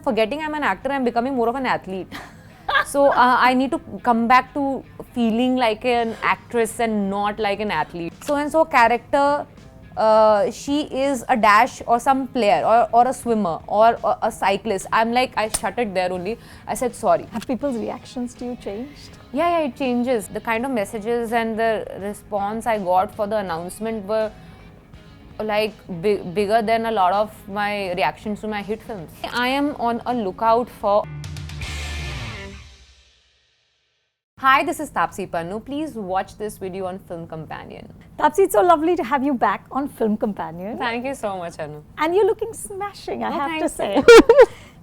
forgetting I'm an actor, I'm becoming more of an athlete. So I need to come back to feeling like an actress and not like an athlete. So and so character, she is a dash or some player or a swimmer or a cyclist. I'm like, I shut it there only. I said sorry. Have people's reactions to you changed? Yeah, it changes. The kind of messages and the response I got for the announcement were like bigger than a lot of my reactions to my hit films. I am on a lookout for... Hi, this is Taapsee Pannu. Please watch this video on Film Companion. Taapsee, it's so lovely to have you back on Film Companion. Thank you so much, Anu. And you're looking smashing, I have to say.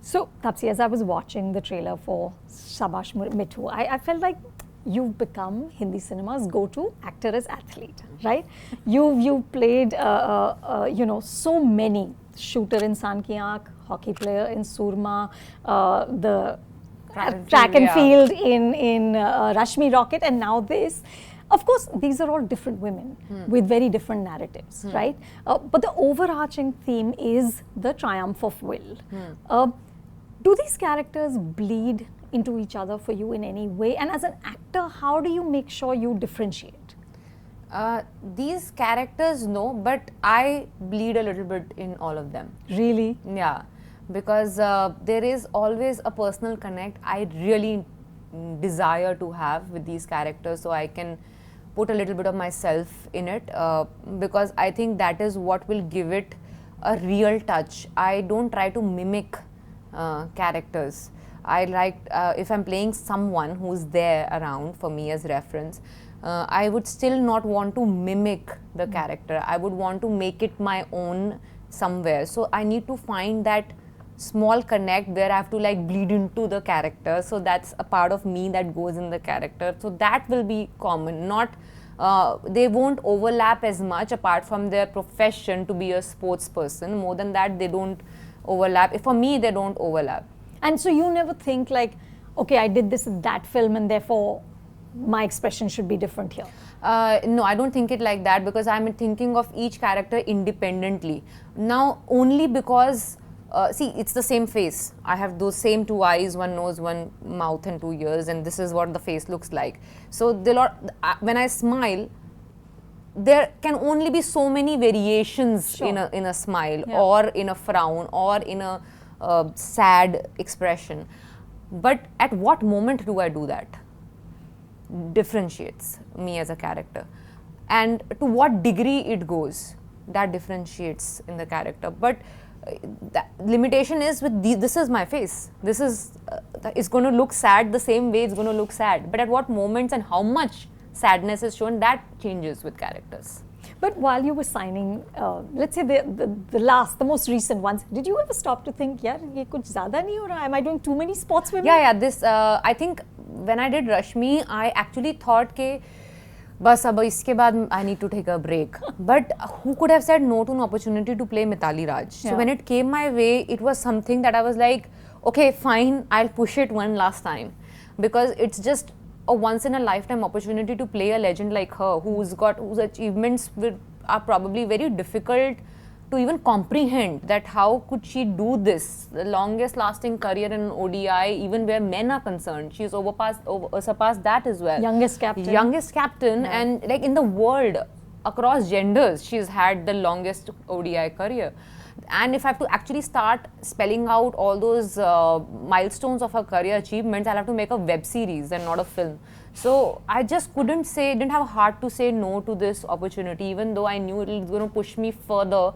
So, Taapsee, as I was watching the trailer for Shabaash Mithu, I felt like you've become Hindi cinema's go-to actor as athlete, right? You've played, so many. Shooter in San Ki Aankh, hockey player in Surma, the track and field in Rashmi Rocket, and now this. Of course, these are all different women with very different narratives, right? But the overarching theme is the triumph of will. Do these characters bleed into each other for you in any way? And as an actor, how do you make sure you differentiate? These characters, no, but I bleed a little bit in all of them. Really? Yeah, because there is always a personal connect I really desire to have with these characters, so I can put a little bit of myself in it, because I think that is what will give it a real touch. I don't try to mimic characters. I like, if I'm playing someone who's there around for me as reference, I would still not want to mimic the character. I would want to make it my own somewhere. So I need to find that small connect where I have to like bleed into the character. So that's a part of me that goes in the character. So that will be common. Not, they won't overlap as much apart from their profession to be a sports person. More than that, they don't overlap. For me, they don't overlap. And so you never think like, okay, I did this in that film and therefore my expression should be different here? No, I don't think it like that, because I'm thinking of each character independently. Now, only because, see, it's the same face. I have those same two eyes, one nose, one mouth and 2 ears, and this is what the face looks like. So, when I smile, there can only be so many variations in a smile, or in a frown, or in a sad expression. But at what moment do I do that? Differentiates me as a character. And to what degree it goes, that differentiates in the character. But the limitation is with this is my face. This is, it's going to look sad the same way it's going to look sad. But at what moments and how much sadness is shown, that changes with characters. But while you were signing, let's say the most recent ones, did you ever stop to think, yaar, ye kuch zyada nahi ho raha? Am I doing too many sports women? Yeah, this, I think when I did Rashmi, I actually thought ke, bas ab iske baad I need to take a break. But who could have said no to an opportunity to play Mithali Raj? So when it came my way, it was something that I was like, okay, fine, I'll push it one last time. Because it's just a once-in-a-lifetime opportunity to play a legend like her, whose achievements are probably very difficult to even comprehend, that how could she do this? The longest lasting career in an ODI, even where men are concerned. She's surpassed that as well. Youngest captain. Youngest captain, and like in the world, across genders, she's had the longest ODI career. And if I have to actually start spelling out all those milestones of her career achievements, I'll have to make a web series and not a film. So I just didn't have a heart to say no to this opportunity, even though I knew it was going to push me further,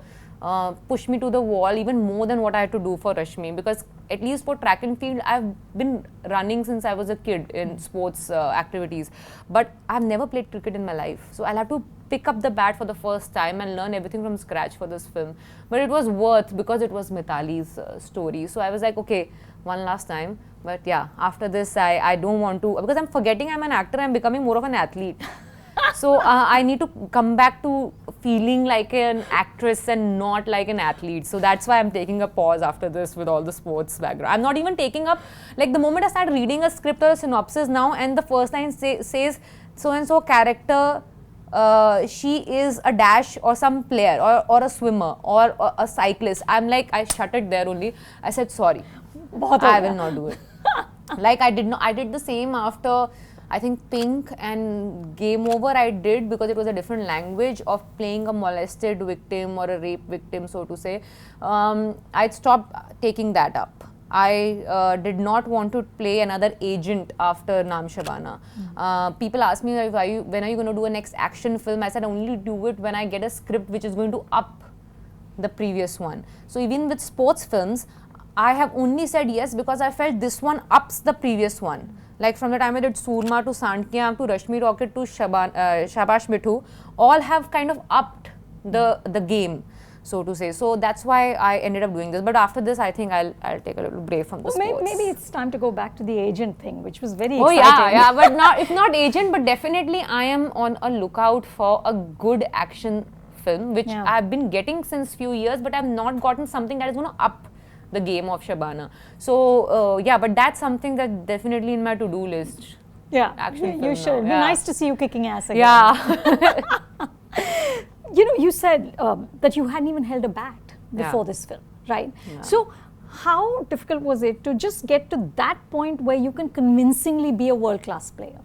push me to the wall even more than what I had to do for Rashmi. Because at least for track and field, I've been running since I was a kid in sports activities. But I've never played cricket in my life. So I'll have to pick up the bat for the first time and learn everything from scratch for this film. But it was worth, because it was Mithali's story. So I was like, okay, one last time. But yeah, after this, I don't want to, because I'm forgetting I'm an actor, I'm becoming more of an athlete. So I need to come back to feeling like an actress and not like an athlete. So that's why I'm taking a pause after this with all the sports background. I'm not even taking up, like the moment I start reading a script or a synopsis now, and the first line says so-and-so character, she is a dash or some player or a swimmer or a cyclist. I'm like, I shut it there only. I said sorry. I will not do it. Like I did the same after I think Pink and Game Over I did because it was a different language of playing a molested victim or a rape victim, so to say. I stopped taking that up. I did not want to play another agent after Naam Shabana. People ask me, when are you going to do a next action film? I said, only do it when I get a script which is going to up the previous one. So even with sports films, I have only said yes because I felt this one ups the previous one. Like from the time I did Surma to Sandkya to Rashmi Rocket to Shabaash Mithu, all have kind of upped the game, so to say. So that's why I ended up doing this. But after this, I think I'll take a little break from the sports. Maybe it's time to go back to the agent thing, which was very exciting. Yeah, but if not agent, but definitely I am on a lookout for a good action film, which I've been getting since few years, but I've not gotten something that is going to up the game of Shabana. So but that's something that definitely in my to-do list. Yeah, action you should. Be nice to see you kicking ass again. Yeah. You said that you hadn't even held a bat before this film, right? Yeah. So how difficult was it to just get to that point where you can convincingly be a world-class player?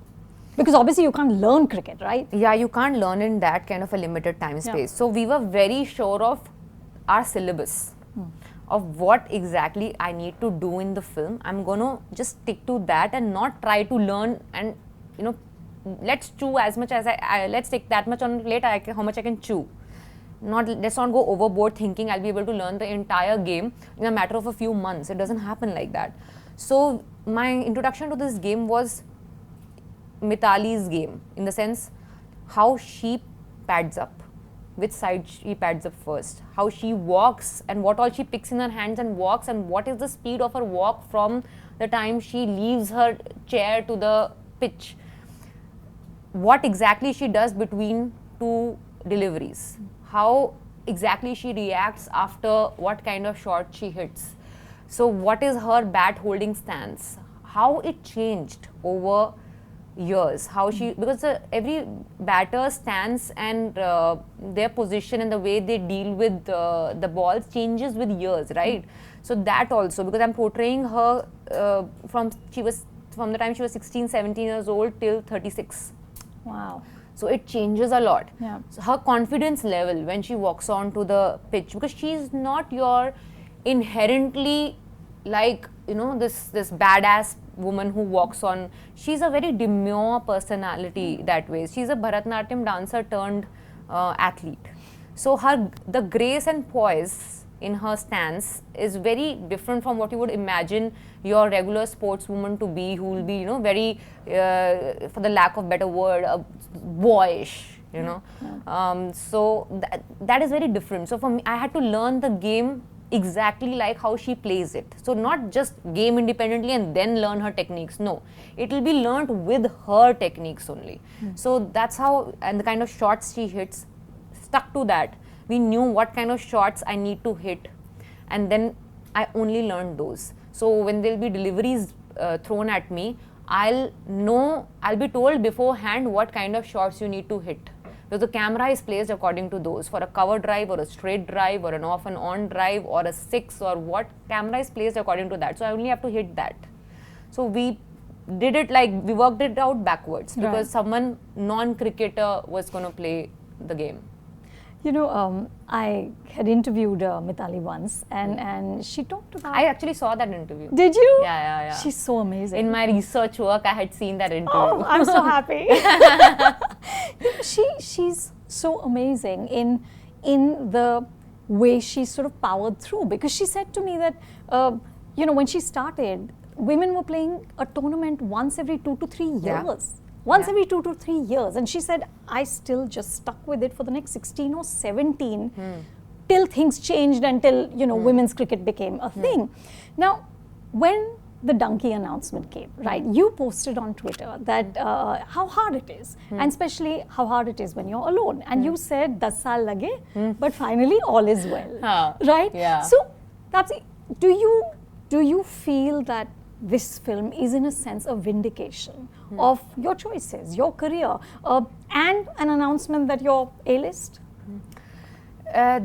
Because obviously you can't learn cricket, right? Yeah, you can't learn in that kind of a limited time space. So we were very sure of our syllabus. Of what exactly I need to do in the film. I'm going to just stick to that and not try to learn and, let's chew as much as let's take that much on plate, how much I can chew. Let's not go overboard thinking I'll be able to learn the entire game in a matter of a few months. It doesn't happen like that. So my introduction to this game was Mithali's game, in the sense how she pads up. Which side she pads up first, how she walks and what all she picks in her hands and walks, and what is the speed of her walk from the time she leaves her chair to the pitch. What exactly she does between two deliveries, how exactly she reacts after what kind of shot she hits. So what is her bat holding stance, how it changed over years, how she, because every batter's stance and their position and the way they deal with the balls changes with years, right? So that also, because I'm portraying her from the time she was 16, 17 years old till 36. Wow. So it changes a lot. Yeah. So her confidence level when she walks onto the pitch, because she's not your inherently like, this badass woman who walks on. She's a very demure personality that way. She's a Bharatanatyam dancer turned athlete. So the grace and poise in her stance is very different from what you would imagine your regular sportswoman to be, who will be, very, for the lack of better word, boyish, so that is very different. So for me, I had to learn the game exactly like how she plays it. So not just game independently and then learn her techniques. No, it will be learnt with her techniques only. So that's how, and the kind of shots she hits, stuck to that. We knew what kind of shots I need to hit, and then I only learned those. So when there'll be deliveries thrown at me, I'll be told beforehand what kind of shots you need to hit. Because the camera is placed according to those. For a cover drive or a straight drive or an off and on drive or a six or what, camera is placed according to that. So I only have to hit that. So we did it we worked it out backwards, because someone non-cricketer was going to play the game. I had interviewed Mithali once, and she talked about... I actually saw that interview. Did you? Yeah. She's so amazing. In my research work, I had seen that interview. Oh, I'm so happy. She's so amazing in the way she sort of powered through, because she said to me that, when she started, women were playing a tournament once every 2 to 3 years. Yeah. Every 2 to 3 years. And she said, I still just stuck with it for the next 16 or 17 till things changed and till, women's cricket became a thing. Now, when the Dunki announcement came, right, you posted on Twitter that how hard it is, and especially how hard it is when you're alone. And you said, 10 saal lage, but finally all is well, right? Yeah. So, Taapsee, do you feel that this film is in a sense a vindication of your choices, your career, and an announcement that you're A-list?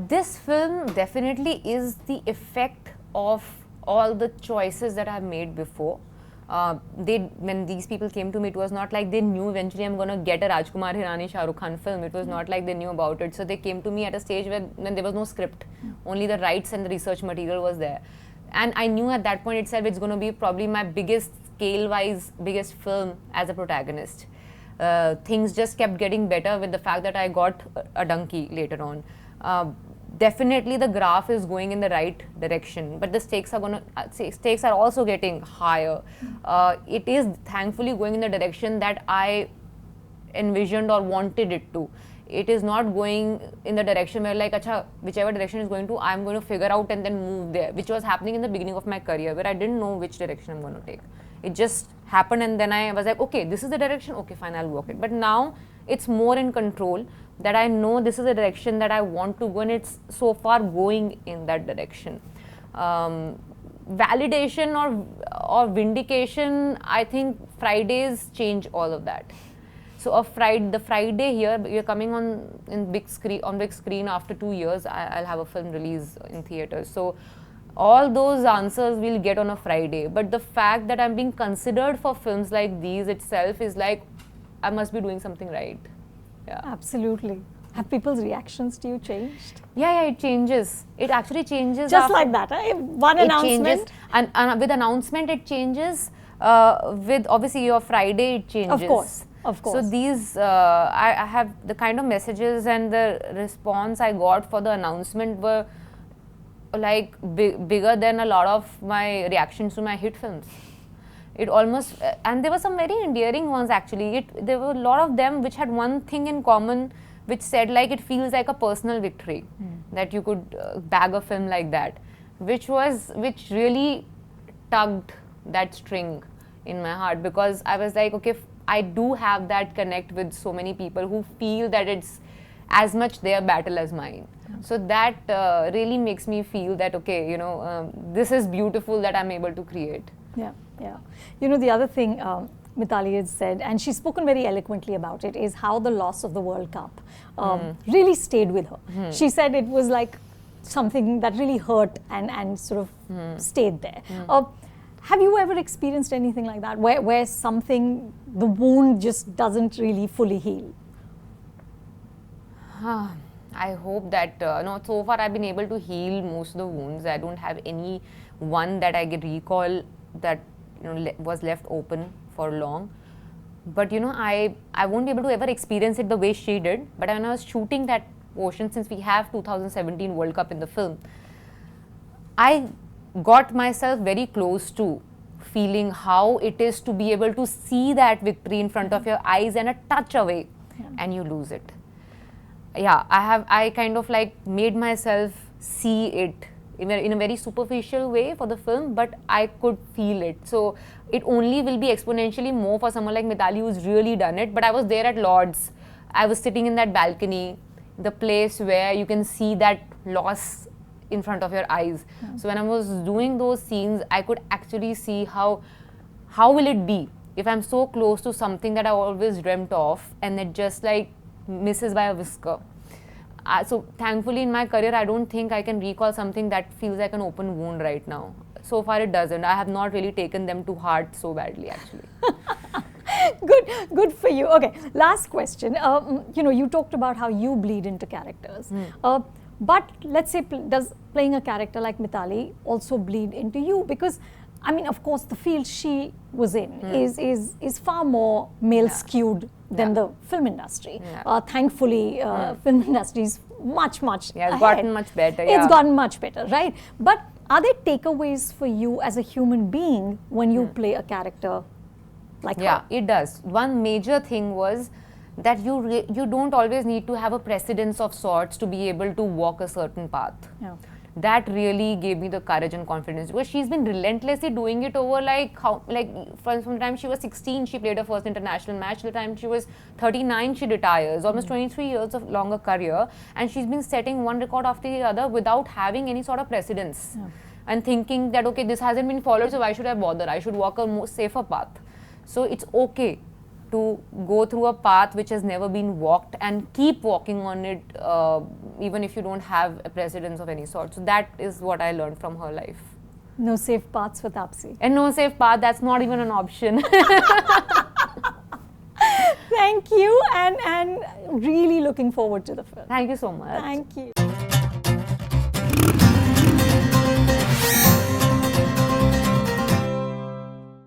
This film definitely is the effect of all the choices that I've made before. When these people came to me, it was not like they knew eventually I'm going to get a Rajkumar Hirani Shah Rukh Khan film. It was not like they knew about it. So they came to me at a stage when there was no script. Only the rights and the research material was there. And I knew at that point itself it's going to be probably my biggest, scale-wise, biggest film as a protagonist. Things just kept getting better with the fact that I got a Dunki later on. Definitely the graph is going in the right direction, but the stakes are also getting higher. It is thankfully going in the direction that I envisioned or wanted it to. It is not going in the direction where like, acha, whichever direction is going to, I'm going to figure out and then move there, which was happening in the beginning of my career where I didn't know which direction I'm going to take. It just happened and then I was like, okay, this is the direction, okay, fine, I'll walk it. But now it's more in control, that I know this is the direction that I want to go and it's so far going in that direction. Validation or vindication, I think Fridays change all of that. So the Friday here, you're coming on big screen after 2 years, I'll have a film release in theaters. So all those answers we'll get on a Friday. But the fact that I'm being considered for films like these itself is like, I must be doing something right. Yeah. Absolutely. Have people's reactions to you changed? Yeah, it changes. It actually changes. Just like that, eh? One announcement. Changes. And with announcement, it changes. With obviously your Friday, it changes. Of course. So these, I have the kind of messages and the response I got for the announcement were like bigger than a lot of my reactions to my hit films. It almost, and there were some very endearing ones actually. There were a lot of them which had one thing in common, which said like it feels like a personal victory that you could bag a film like that, which really tugged that string in my heart, because I was like, okay, I do have that connect with so many people who feel that it's as much their battle as mine. So that really makes me feel that, okay, this is beautiful that I'm able to create. Yeah. The other thing Mithali has said, and she's spoken very eloquently about it, is how the loss of the World Cup really stayed with her. She said it was like something that really hurt and sort of stayed there. Have you ever experienced anything like that, where something, the wound just doesn't really fully heal? I hope that, so far I've been able to heal most of the wounds. I don't have any one that I can recall that was left open for long. But I won't be able to ever experience it the way she did. But when I was shooting that portion, since we have 2017 World Cup in the film, I got myself very close to feeling how it is to be able to see that victory in front of your eyes and a touch away and you lose it. Yeah, I kind of like made myself see it in a very superficial way for the film, but I could feel it. So it only will be exponentially more for someone like Mithali who's really done it. But I was there at Lord's. I was sitting in that balcony, the place where you can see that loss in front of your eyes. So when I was doing those scenes, I could actually see how will it be if I'm so close to something that I always dreamt of and it just like misses by a whisker. So thankfully in my career, I don't think I can recall something that feels like an open wound right now. So far it doesn't. I have not really taken them to heart so badly actually. Good for you. Okay, last question. You talked about how you bleed into characters. But let's say, does playing a character like Mithali also bleed into you? Because, I mean, of course, the field she was in is far more male-skewed than the film industry. Thankfully, film industry is much it's gotten much better. It's gotten much better, right? But are there takeaways for you as a human being when you play a character like her? Yeah, it does. One major thing was that you don't always need to have a precedence of sorts to be able to walk a certain path. That really gave me the courage and confidence, because she's been relentlessly doing it over from the time she was 16 she played her first international match, till the time she was 39 she retires, almost 23 years of longer career, and she's been setting one record after the other without having any sort of precedence and thinking that, okay, this hasn't been followed, so why should I bother? I should walk a more safer path. So it's okay to go through a path which has never been walked and keep walking on it, even if you don't have a precedence of any sort. So that is what I learned from her life. No safe paths for Taapsee. And no safe path, that's not even an option. Thank you, and really looking forward to the film. Thank you so much. Thank you.